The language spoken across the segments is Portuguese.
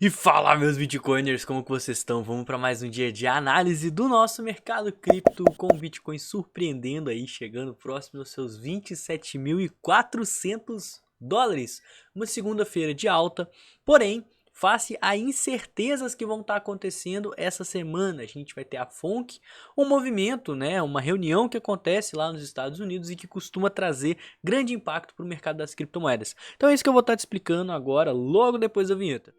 E fala, meus bitcoiners, como que vocês estão? Vamos para mais um dia de análise do nosso mercado cripto, com o Bitcoin surpreendendo aí, chegando próximo aos seus 27.400 dólares. Uma segunda-feira de alta, porém, face a incertezas que vão estar acontecendo essa semana. A gente vai ter a FONC, um movimento, né, uma reunião que acontece lá nos Estados Unidos e que costuma trazer grande impacto para o mercado das criptomoedas. Então é isso que eu vou estar te explicando agora, logo depois da vinheta.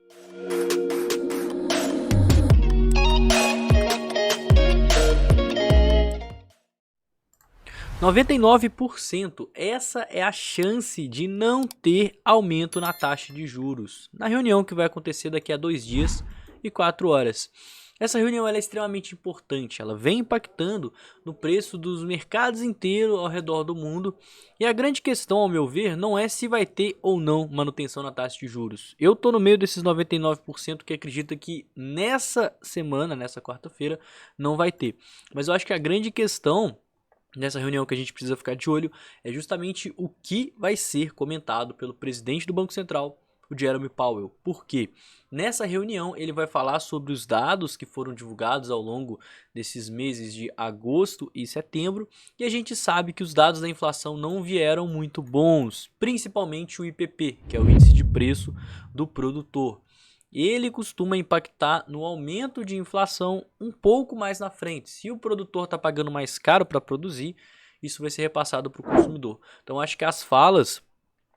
99%, essa é a chance de não ter aumento na taxa de juros, na reunião que vai acontecer daqui a 2 dias e 4 horas. Essa reunião ela é extremamente importante, ela vem impactando no preço dos mercados inteiros ao redor do mundo, e a grande questão, ao meu ver, não é se vai ter ou não manutenção na taxa de juros. Eu estou no meio desses 99% que acredita que nessa semana, nessa quarta-feira, não vai ter. Mas eu acho que a grande questão nessa reunião que a gente precisa ficar de olho é justamente o que vai ser comentado pelo presidente do Banco Central, o Jerome Powell. Por quê? Nessa reunião ele vai falar sobre os dados que foram divulgados ao longo desses meses de agosto e setembro, e a gente sabe que os dados da inflação não vieram muito bons, principalmente o IPP, que é o índice de preço do produtor. Ele costuma impactar no aumento de inflação um pouco mais na frente. Se o produtor está pagando mais caro para produzir, isso vai ser repassado para o consumidor. Então acho que as falas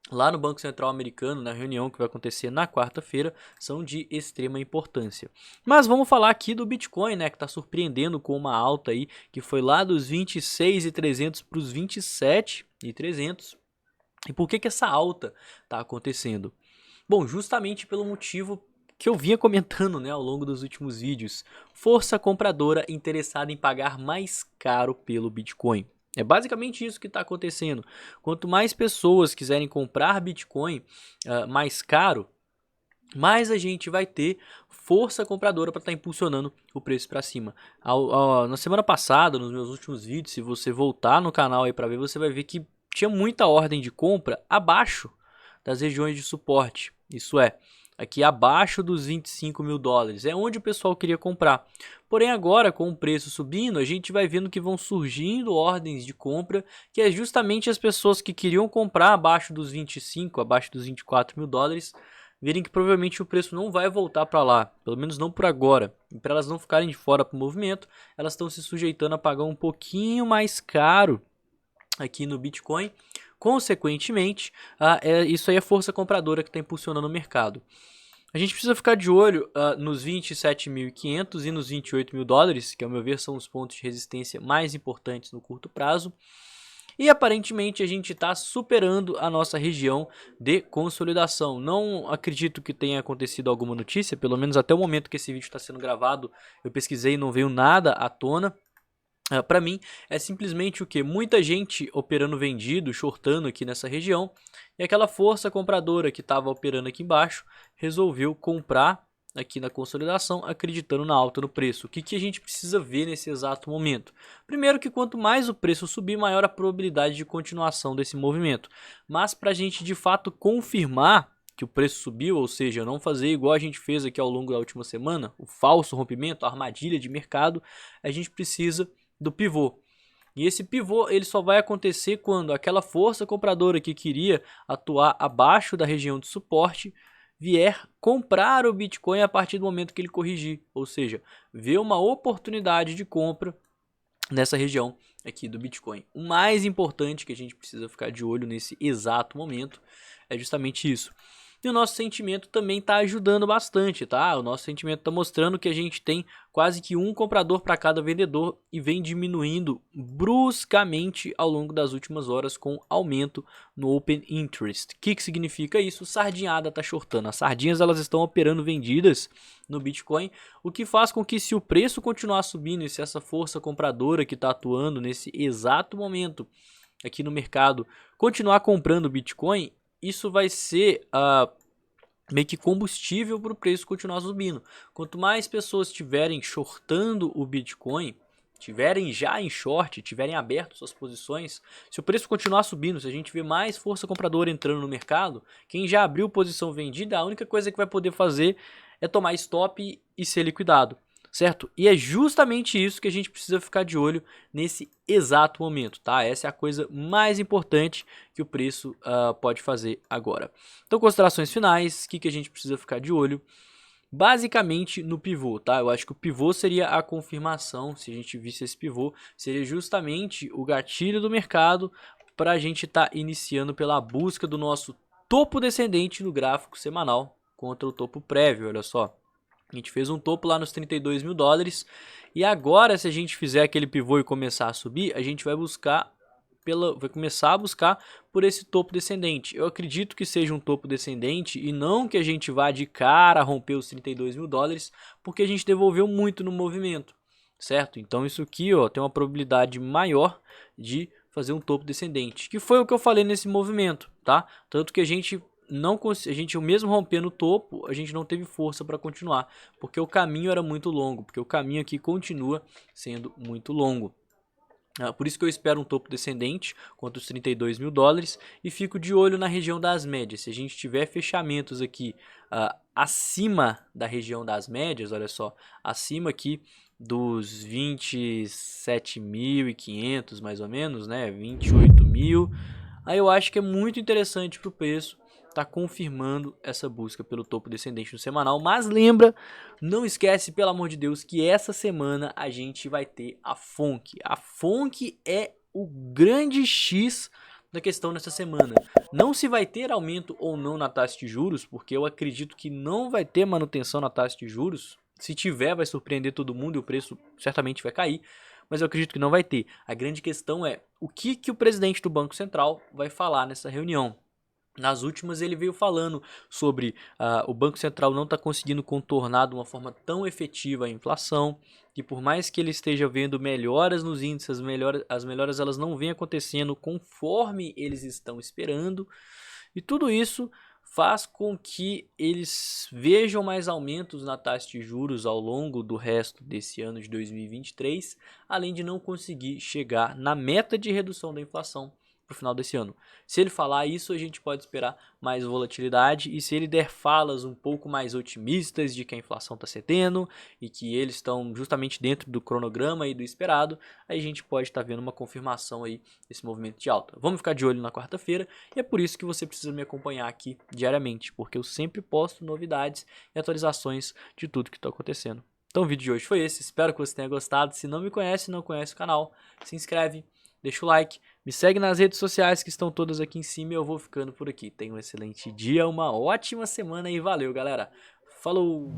lá no Banco Central americano, na reunião que vai acontecer na quarta-feira, são de extrema importância. Mas vamos falar aqui do Bitcoin, né, que está surpreendendo com uma alta aí, que foi lá dos 26.300 para os 27.300. E por que essa alta está acontecendo? Bom, justamente pelo motivo que eu vinha comentando, né, ao longo dos últimos vídeos. Força compradora interessada em pagar mais caro pelo Bitcoin. É basicamente isso que está acontecendo. Quanto mais pessoas quiserem comprar Bitcoin mais caro, mais a gente vai ter força compradora para estar impulsionando o preço para cima. Na semana passada, nos meus últimos vídeos, se você voltar no canal aí para ver, você vai ver que tinha muita ordem de compra abaixo das regiões de suporte. Isso é, aqui abaixo dos 25 mil dólares, é onde o pessoal queria comprar. Porém agora, com o preço subindo, a gente vai vendo que vão surgindo ordens de compra, que é justamente as pessoas que queriam comprar abaixo dos 25, abaixo dos 24 mil dólares, verem que provavelmente o preço não vai voltar para lá, pelo menos não por agora. E para elas não ficarem de fora para o movimento, elas estão se sujeitando a pagar um pouquinho mais caro aqui no Bitcoin. Consequentemente, isso aí é força compradora que está impulsionando o mercado. A gente precisa ficar de olho nos 27.500 e nos 28 mil dólares, que ao meu ver são os pontos de resistência mais importantes no curto prazo. E aparentemente a gente está superando a nossa região de consolidação. Não acredito que tenha acontecido alguma notícia, pelo menos até o momento que esse vídeo está sendo gravado, eu pesquisei e não veio nada à tona. Para mim é simplesmente o que? Muita gente operando vendido, shortando aqui nessa região, e aquela força compradora que estava operando aqui embaixo resolveu comprar aqui na consolidação, acreditando na alta no preço. O que a gente precisa ver nesse exato momento? Primeiro que quanto mais o preço subir, maior a probabilidade de continuação desse movimento. Mas para a gente de fato confirmar que o preço subiu, ou seja, não fazer igual a gente fez aqui ao longo da última semana, o falso rompimento, a armadilha de mercado, a gente precisa do pivô. E esse pivô ele só vai acontecer quando aquela força compradora que queria atuar abaixo da região de suporte vier comprar o Bitcoin a partir do momento que ele corrigir, ou seja, ver uma oportunidade de compra nessa região aqui do Bitcoin. O mais importante que a gente precisa ficar de olho nesse exato momento é justamente isso. E o nosso sentimento também está ajudando bastante, tá? O nosso sentimento está mostrando que a gente tem quase que um comprador para cada vendedor e vem diminuindo bruscamente ao longo das últimas horas com aumento no Open Interest. O que significa isso? Sardinhada está shortando. As sardinhas elas estão operando vendidas no Bitcoin, o que faz com que se o preço continuar subindo e se essa força compradora que está atuando nesse exato momento aqui no mercado continuar comprando Bitcoin, isso vai ser meio que combustível para o preço continuar subindo. Quanto mais pessoas estiverem shortando o Bitcoin, tiverem já em short, tiverem aberto suas posições, se o preço continuar subindo, se a gente vê mais força compradora entrando no mercado, quem já abriu posição vendida, a única coisa que vai poder fazer é tomar stop e ser liquidado, certo? E é justamente isso que a gente precisa ficar de olho nesse exato momento, tá? Essa é a coisa mais importante que o preço pode fazer agora. Então, considerações finais, o que a gente precisa ficar de olho? Basicamente no pivô, tá? Eu acho que o pivô seria a confirmação, se a gente visse esse pivô, seria justamente o gatilho do mercado para a gente estar iniciando pela busca do nosso topo descendente no gráfico semanal contra o topo prévio, olha só. A gente fez um topo lá nos 32 mil dólares e agora se a gente fizer aquele pivô e começar a subir, a gente vai começar a buscar por esse topo descendente. Eu acredito que seja um topo descendente e não que a gente vá de cara romper os 32 mil dólares, porque a gente devolveu muito no movimento, certo? Então isso aqui ó, tem uma probabilidade maior de fazer um topo descendente, que foi o que eu falei nesse movimento, tá? Tanto que a gente mesmo rompendo o topo, a gente não teve força para continuar, porque o caminho era muito longo, porque o caminho aqui continua sendo muito longo. Por isso que eu espero um topo descendente contra os 32 mil dólares e fico de olho na região das médias. Se a gente tiver fechamentos aqui acima da região das médias, olha só, acima aqui dos 27.500 mais ou menos, né, 28 mil, aí eu acho que é muito interessante para o preço tá confirmando essa busca pelo topo descendente no semanal, mas lembra, não esquece pelo amor de Deus que essa semana a gente vai ter a FONC. A FONC é o grande X da questão nessa semana. Não se vai ter aumento ou não na taxa de juros, porque eu acredito que não vai ter manutenção na taxa de juros. Se tiver, vai surpreender todo mundo e o preço certamente vai cair, mas eu acredito que não vai ter. A grande questão é o que o presidente do Banco Central vai falar nessa reunião. Nas últimas ele veio falando sobre o Banco Central não está conseguindo contornar de uma forma tão efetiva a inflação, que por mais que ele esteja vendo melhoras nos índices, as melhoras elas não vêm acontecendo conforme eles estão esperando, e tudo isso faz com que eles vejam mais aumentos na taxa de juros ao longo do resto desse ano de 2023, além de não conseguir chegar na meta de redução da inflação para o final desse ano. Se ele falar isso, a gente pode esperar mais volatilidade, e se ele der falas um pouco mais otimistas de que a inflação está cedendo e que eles estão justamente dentro do cronograma e do esperado, aí a gente pode estar vendo uma confirmação aí desse movimento de alta. Vamos ficar de olho na quarta-feira, e é por isso que você precisa me acompanhar aqui diariamente, porque eu sempre posto novidades e atualizações de tudo que está acontecendo. Então o vídeo de hoje foi esse, espero que você tenha gostado. Se não me conhece, não conhece o canal, se inscreve, deixa o like, me segue nas redes sociais que estão todas aqui em cima e eu vou ficando por aqui. Tenha um excelente dia, uma ótima semana e valeu, galera. Falou!